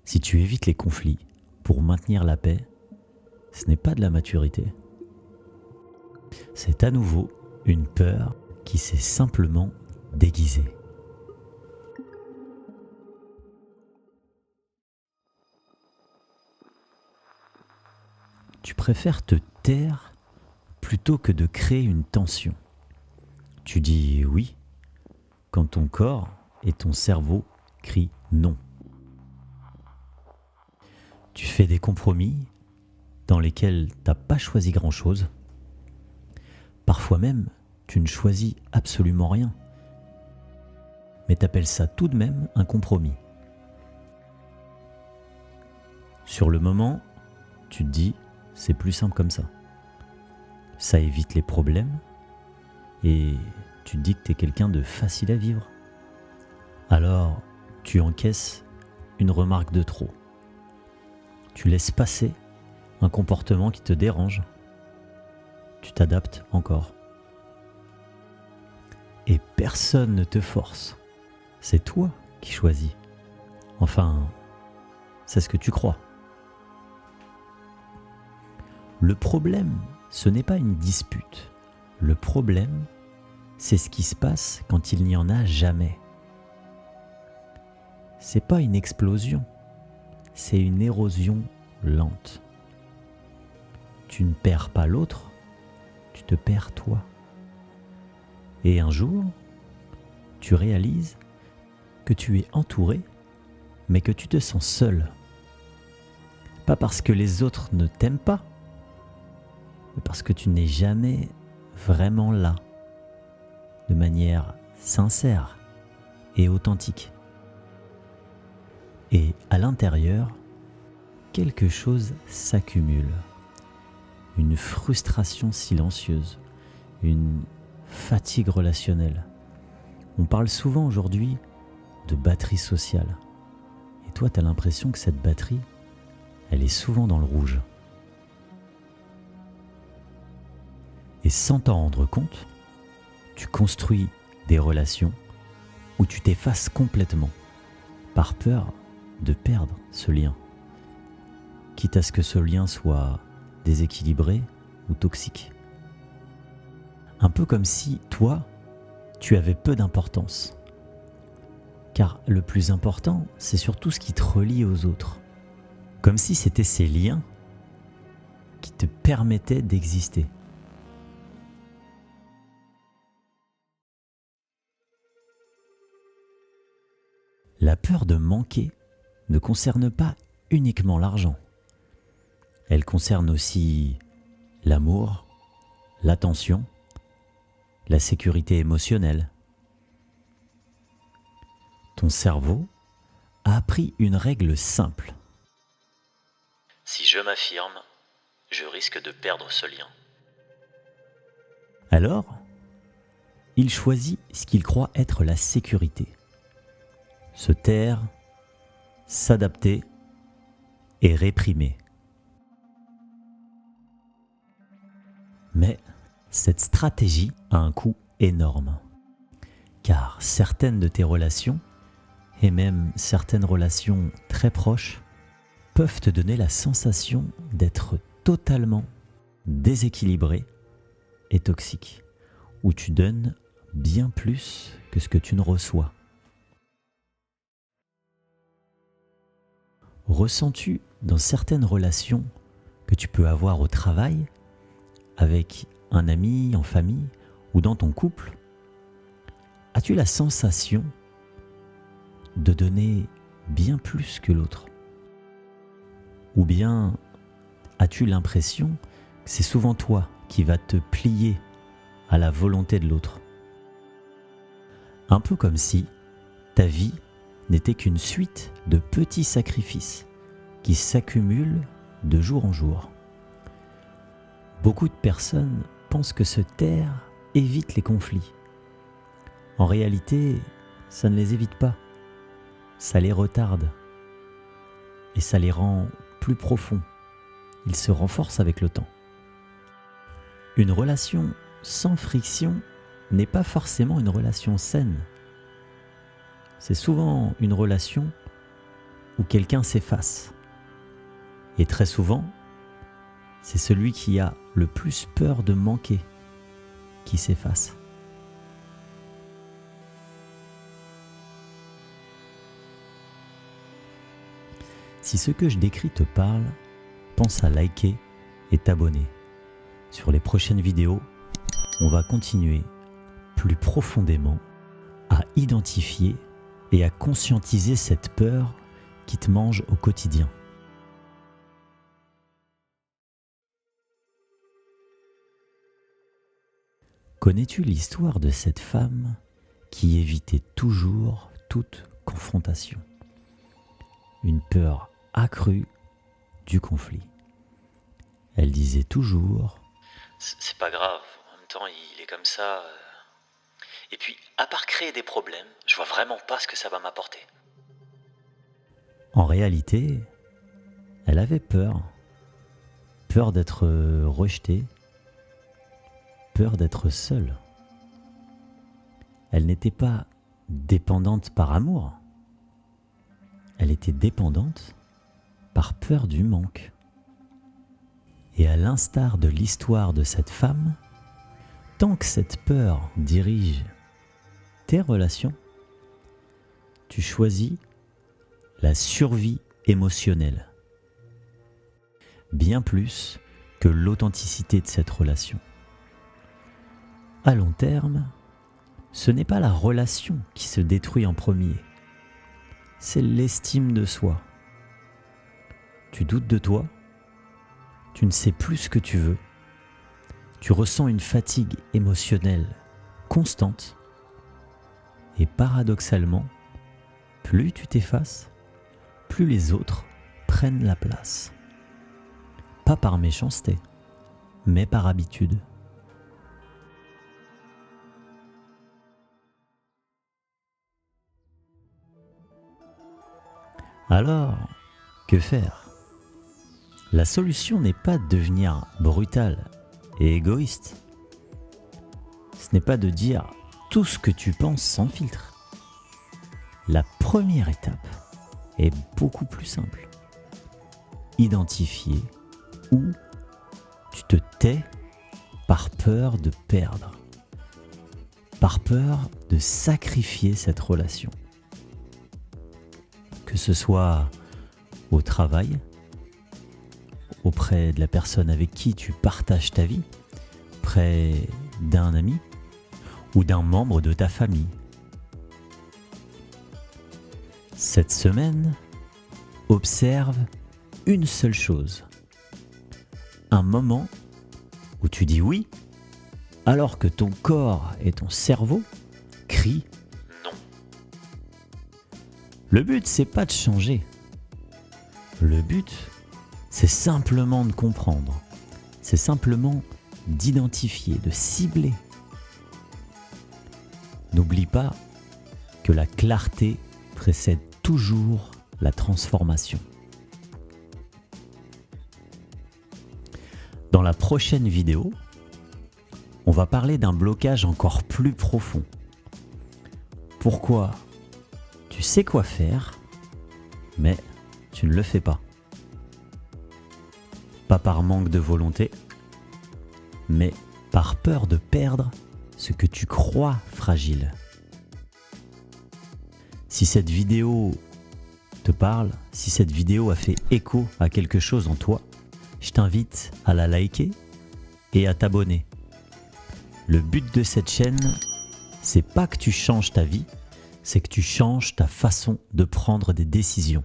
Si tu évites les conflits pour maintenir la paix, ce n'est pas de la maturité. C'est à nouveau une peur qui s'est simplement déguisée. Tu préfères te taire plutôt que de créer une tension. Tu dis oui quand ton corps et ton cerveau crient non. Tu fais des compromis dans lesquels tu n'as pas choisi grand-chose. Parfois même, tu ne choisis absolument rien. Mais tu appelles ça tout de même un compromis. Sur le moment, tu te dis, c'est plus simple comme ça. Ça évite les problèmes et tu te dis que tu es quelqu'un de facile à vivre. Alors, tu encaisses une remarque de trop. Tu laisses passer un comportement qui te dérange. Tu t'adaptes encore. Et personne ne te force. C'est toi qui choisis. Enfin, c'est ce que tu crois. Le problème, ce n'est pas une dispute. Le problème, c'est ce qui se passe quand il n'y en a jamais. C'est pas une explosion, c'est une érosion lente. Tu ne perds pas l'autre, tu te perds toi. Et un jour, tu réalises que tu es entouré, mais que tu te sens seul. Pas parce que les autres ne t'aiment pas, mais parce que tu n'es jamais vraiment là, de manière sincère et authentique. Et à l'intérieur, quelque chose s'accumule. Une frustration silencieuse, une fatigue relationnelle. On parle souvent aujourd'hui de batterie sociale. Et toi, tu as l'impression que cette batterie, elle est souvent dans le rouge. Et sans t'en rendre compte, tu construis des relations où tu t'effaces complètement par peur de perdre ce lien, quitte à ce que ce lien soit déséquilibré ou toxique. Un peu comme si, toi, tu avais peu d'importance. Car le plus important, c'est surtout ce qui te relie aux autres. Comme si c'était ces liens qui te permettaient d'exister. La peur de manquer ne concerne pas uniquement l'argent. Elle concerne aussi l'amour, l'attention, la sécurité émotionnelle. Ton cerveau a appris une règle simple. Si je m'affirme, je risque de perdre ce lien. Alors, il choisit ce qu'il croit être la sécurité. Se taire, s'adapter et réprimer. Mais cette stratégie a un coût énorme, car certaines de tes relations, et même certaines relations très proches, peuvent te donner la sensation d'être totalement déséquilibré et toxique, où tu donnes bien plus que ce que tu ne reçois. Ressens-tu dans certaines relations que tu peux avoir au travail, avec un ami, en famille ou dans ton couple, as-tu la sensation de donner bien plus que l'autre? Ou bien as-tu l'impression que c'est souvent toi qui vas te plier à la volonté de l'autre? Un peu comme si ta vie n'était qu'une suite de petits sacrifices qui s'accumulent de jour en jour. Beaucoup de personnes pensent que se taire évite les conflits. En réalité, ça ne les évite pas. Ça les retarde. Et ça les rend plus profonds. Ils se renforcent avec le temps. Une relation sans friction n'est pas forcément une relation saine. C'est souvent une relation où quelqu'un s'efface. Et très souvent, c'est celui qui a le plus peur de manquer qui s'efface. Si ce que je décris te parle, pense à liker et t'abonner. Sur les prochaines vidéos, on va continuer plus profondément à identifier et à conscientiser cette peur qui te mange au quotidien. Connais-tu l'histoire de cette femme qui évitait toujours toute confrontation? Une peur accrue du conflit. Elle disait toujours « C'est pas grave, en même temps il est comme ça. Et puis, à part créer des problèmes, je vois vraiment pas ce que ça va m'apporter. » En réalité, elle avait peur. Peur d'être rejetée. Peur d'être seule. Elle n'était pas dépendante par amour. Elle était dépendante par peur du manque. Et à l'instar de l'histoire de cette femme, tant que cette peur dirige tes relations, tu choisis la survie émotionnelle, bien plus que l'authenticité de cette relation. À long terme, ce n'est pas la relation qui se détruit en premier, c'est l'estime de soi. Tu doutes de toi, tu ne sais plus ce que tu veux, tu ressens une fatigue émotionnelle constante et paradoxalement, plus tu t'effaces, plus les autres prennent la place. Pas par méchanceté, mais par habitude. Alors, que faire? La solution n'est pas de devenir brutal et égoïste. Ce n'est pas de dire tout ce que tu penses sans filtre. La première étape est beaucoup plus simple. Identifier où tu te tais par peur de perdre, par peur de sacrifier cette relation. Que ce soit au travail, auprès de la personne avec qui tu partages ta vie, près d'un ami ou d'un membre de ta famille. Cette semaine, observe une seule chose. Un moment où tu dis oui, alors que ton corps et ton cerveau crient Non. Le but, c'est pas de changer. Le but, c'est simplement de comprendre. C'est simplement d'identifier, de cibler. N'oublie pas que la clarté précède toujours la transformation. Dans la prochaine vidéo, on va parler d'un blocage encore plus profond. Pourquoi tu sais quoi faire, mais tu ne le fais pas. Pas par manque de volonté, mais par peur de perdre ce que tu crois fragile. Si cette vidéo te parle, si cette vidéo a fait écho à quelque chose en toi, je t'invite à la liker et à t'abonner. Le but de cette chaîne, c'est pas que tu changes ta vie, c'est que tu changes ta façon de prendre des décisions.